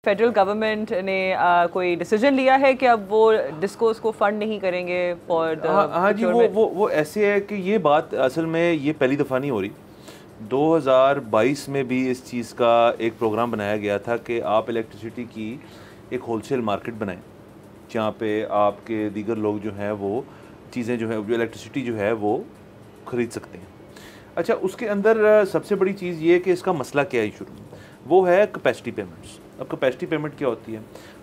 Federal government ने कोई decision लिया है कि अब वो डिस्कोस को फंड नहीं करेंगे फॉर द हाँ जी, वो ऐसे है कि ये बात असल में ये पहली दफ़ा नहीं हो रही। 2022 में भी इस चीज़ का एक प्रोग्राम बनाया गया था कि आप इलेक्ट्रिसिटी की एक होलसेल मार्केट बनाएं, जहाँ पे आपके दीगर लोग जो हैं वो चीज़ें जो है, जो इलेक्ट्रिसिटी जो है वो ख़रीद सकते हैं। अच्छा, उसके अंदर सबसे बड़ी चीज़ ये है कि इसका मसला क्या है शुरू में, वो है कैपेसिटी पेमेंट्स। अब कैपेसिटी पेमेंट क्या होती है?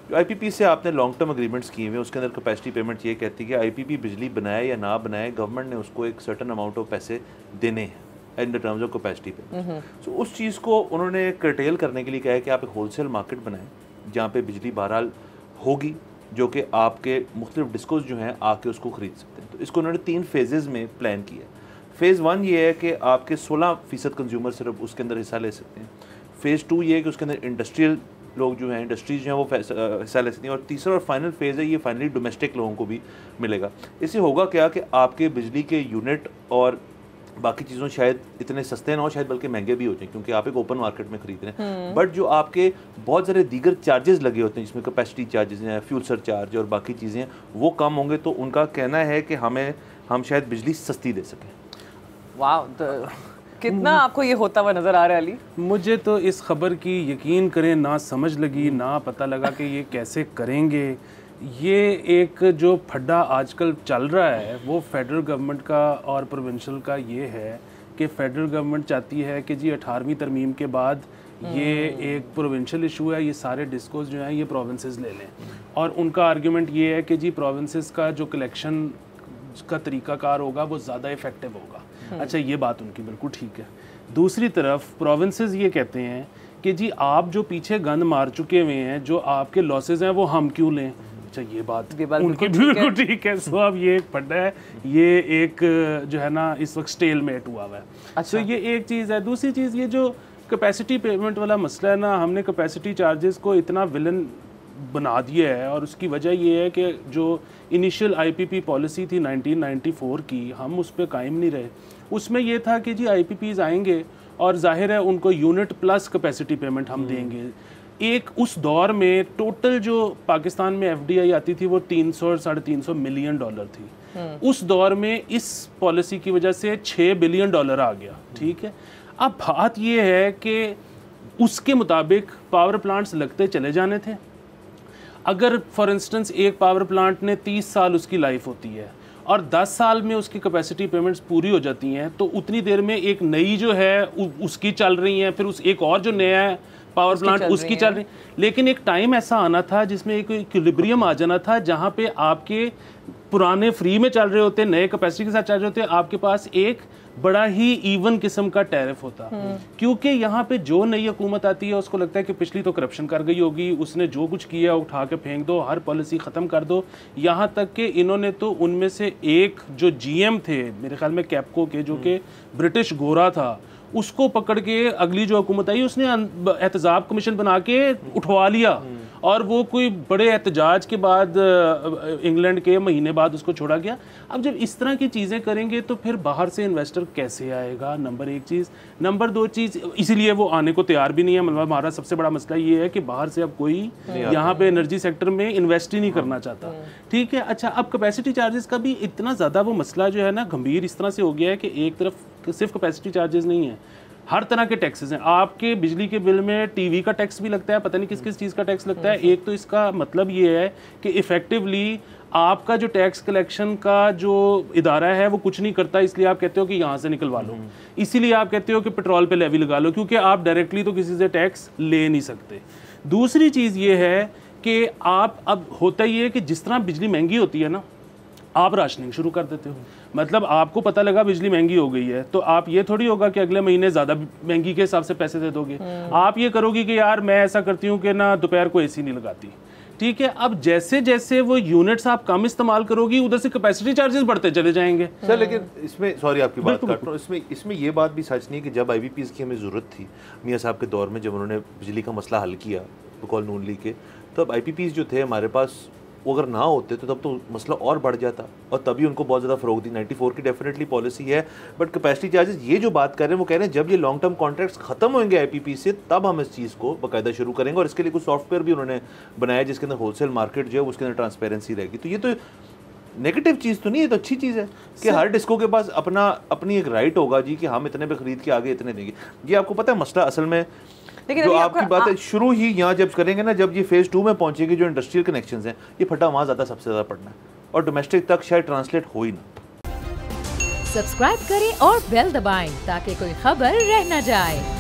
जो आईपीपी से आपने लॉन्ग टर्म एग्रीमेंट्स किए हुए, उसके अंदर कैपेसिटी पेमेंट ये कहती है कि आईपीपी बिजली बनाए या ना बनाए, गवर्नमेंट ने उसको एक सर्टन अमाउंट ऑफ पैसे देने हैं in the terms of capacity payment. So उस चीज़ को उन्होंने कर्टेल करने के लिए कहा है कि आप एक होलसेल मार्केट बनाएं जहाँ पे बिजली बहरहाल होगी, जो कि आपके मुख्तलिफ डिस्कोस जो हैं आके उसको ख़रीद सकते हैं। तो इसको उन्होंने 3 फेजेज़ में प्लान किया। फ़ेज़ 1 ये है कि आपके 16% कंज्यूमर सिर्फ उसके अंदर हिस्सा ले सकते हैं। फ़ेज़ 2 ये है कि उसके अंदर इंडस्ट्रियल लोग जो हैं, इंडस्ट्रीज जो हैं वो हिस्सा ले सकती हैं। और तीसरा और फाइनल फेज़ है, ये फाइनली डोमेस्टिक लोगों को भी मिलेगा। इससे होगा क्या कि आपके बिजली के यूनिट और बाकी चीज़ों शायद इतने सस्ते ना हो, शायद बल्कि महंगे भी हो जाए, क्योंकि आप एक ओपन मार्केट में खरीद रहे हैं। बट जो आपके बहुत सारे दीगर चार्जेस लगे होते हैं, जिसमें कैपेसिटी चार्जेस हैं, फ्यूल सरचार्ज और बाकी चीज़ें, वो कम होंगे। तो उनका कहना है कि हम शायद बिजली सस्ती दे सकें। वाह, कितना आपको ये होता हुआ नज़र आ रहा है अली? मुझे तो इस खबर की यकीन करें ना समझ लगी, ना पता लगा कि ये कैसे करेंगे। ये एक जो फड्डा आजकल चल रहा है वो फेडरल गवर्नमेंट का और प्रोविंशियल का ये है कि फेडरल गवर्नमेंट चाहती है कि जी 18वीं तरमीम के बाद ये एक प्रोविंशियल इशू है, ये सारे डिस्कोस जो हैं ये प्रोविंसेस ले लें। और उनका आर्गुमेंट ये है कि जी प्रोविंसेस का जो कलेक्शन का तरीक़ाकार होगा वो ज़्यादा इफ़ेक्टिव होगा। अच्छा, ये बात उनकी बिल्कुल ठीक है। दूसरी तरफ प्रोविंसेस ये कहते हैं कि जी आप जो पीछे गंद मार चुके हुए हैं, जो आपके लॉसेस हैं, वो हम क्यों लें। अच्छा, ये बात उनकी बिल्कुल ठीक है। सो अब ये एक फड्डा है, ये एक जो है ना इस वक्त स्टेलमेट हुआ है। अच्छा, ये एक चीज़ है। दूसरी चीज़ ये जो कैपेसिटी पेमेंट वाला मसला है ना, हमने कैपेसिटी चार्जेस को इतना विलन बना दिया है, और उसकी वजह ये है कि जो इनिशियल आईपीपी पॉलिसी थी 1994 की, हम उस पर कायम नहीं रहे। उसमें ये था कि जी आईपीपीज आएंगे और जाहिर है उनको यूनिट प्लस कैपेसिटी पेमेंट हम देंगे। एक उस दौर में टोटल जो पाकिस्तान में एफडीआई आती थी वो 300 और $350 मिलियन थी। उस दौर में इस पॉलिसी की वजह से $6 बिलियन आ गया। ठीक है, अब बात ये है कि उसके मुताबिक पावर प्लांट्स लगते चले जाने थे। अगर फॉर इंस्टेंस एक पावर प्लांट ने 30 साल उसकी लाइफ होती है और 10 साल में उसकी कैपेसिटी पेमेंट्स पूरी हो जाती हैं, तो उतनी देर में एक नई जो है उसकी चल रही है, फिर उस एक और जो नया है पावर प्लांट उसकी चल रही। लेकिन एक टाइम ऐसा आना था जिसमें एक इक्विलिब्रियम आ जाना था, जहाँ पे आपके पुराने फ्री में चल रहे होते, नए कैपेसिटी के साथ चल रहे होते, आपके पास एक बड़ा ही इवन किस्म का टैरिफ होता। क्योंकि यहाँ पे जो नई हुकूमत आती है उसको लगता है कि पिछली तो करप्शन कर गई होगी, उसने जो कुछ किया उठा के फेंक दो, हर पॉलिसी ख़त्म कर दो। यहाँ तक कि इन्होंने तो उनमें से एक जो जीएम थे मेरे ख्याल में कैपको के, जो कि ब्रिटिश गोरा था, उसको पकड़ के अगली जो हुकूमत आई उसने एहतजाब कमीशन बना के उठवा लिया, और वो कोई बड़े एहतजाज के बाद इंग्लैंड के महीने बाद उसको छोड़ा गया। अब जब इस तरह की चीज़ें करेंगे तो फिर बाहर से इन्वेस्टर कैसे आएगा, नंबर 1 चीज़। नंबर 2 चीज़, इसीलिए वो आने को तैयार भी नहीं है। मतलब हमारा सबसे बड़ा मसला ये है कि बाहर से अब कोई यहाँ पे एनर्जी सेक्टर में इन्वेस्ट ही नहीं करना चाहता। ठीक है, अच्छा, अब कैपेसिटी चार्जेस का भी इतना ज़्यादा वो मसला जो है ना गंभीर इस तरह से हो गया है कि एक तरफ सिर्फ कैपेसिटी चार्जेस नहीं है, हर तरह के टैक्सेस हैं। आपके बिजली के बिल में टीवी का टैक्स भी लगता है, पता नहीं किस किस चीज़ का टैक्स लगता है। एक तो इसका मतलब ये है कि इफ़ेक्टिवली आपका जो टैक्स कलेक्शन का जो इदारा है वो कुछ नहीं करता, इसलिए आप कहते हो कि यहाँ से निकलवा लो। इसीलिए आप कहते हो कि पेट्रोल पे लेवी लगा लो, क्योंकि आप डायरेक्टली तो किसी से टैक्स ले नहीं सकते। दूसरी चीज़ ये है कि आप, अब होता ही है कि जिस तरह बिजली महंगी होती है ना, आप राशनिंग शुरू कर देते हो। मतलब आपको पता लगा बिजली महंगी हो गई है, तो आप ये थोड़ी होगा कि अगले महीने ज़्यादा महंगी के हिसाब से पैसे दे दोगे। आप ये करोगे कि यार मैं ऐसा करती हूँ कि ना दोपहर को एसी नहीं लगाती। ठीक है, अब जैसे जैसे वो यूनिट्स आप कम इस्तेमाल करोगी, उधर से कैपेसिटी चार्जेस बढ़ते चले जाएंगे। सर, लेकिन इसमें, सॉरी आपकी बात काट रहा हूँ, इसमें ये बात भी सच नहीं है कि जब आईपीपीज़ की हमें ज़रूरत थी मियाँ साहब के दौर में, जब उन्होंने बिजली का मसला हल किया बकौल नून लीग के, तब आईपीपीज़ जो थे हमारे पास वो अगर ना होते तो तब तो मसला और बढ़ जाता और तभी उनको बहुत ज़्यादा फ़रोग दी। 94 की डेफिनेटली पॉलिसी है, बट कैपेसिटी चार्जेस ये जो बात कर रहे हैं वो कह रहे हैं जब ये लॉन्ग टर्म कॉन्ट्रैक्ट्स ख़त्म होंगे IPP से तब हम इस चीज़ को बाकायदा शुरू करेंगे, और इसके लिए कुछ सॉफ्टवेयर भी उन्होंने बनाया जिसके अंदर होलसेल मार्केट जो है उसके अंदर ट्रांसपेरेंसी रहेगी। तो ये तो नेगेटिव चीज़ तो नहीं है, तो अच्छी चीज़ है कि हर डिस्को के पास अपनी एक राइट होगा जी कि हम इतने पे खरीद के आगे इतने देंगे। ये आपको पता है मसला असल में जो आपकी बात है शुरू ही यहाँ जब करेंगे ना, जब ये फेज़ 2 में पहुँचेगी जो इंडस्ट्रियल कनेक्शंस हैं, ये फटा वहाँ ज़्यादा सबसे ज़्यादा पड़ना है और डोमेस्टिक तक शायद ट्रांसलेट हो ही ना। सब्सक्राइब करें और बेल दबाएं ताकि कोई खबर रह न जाए।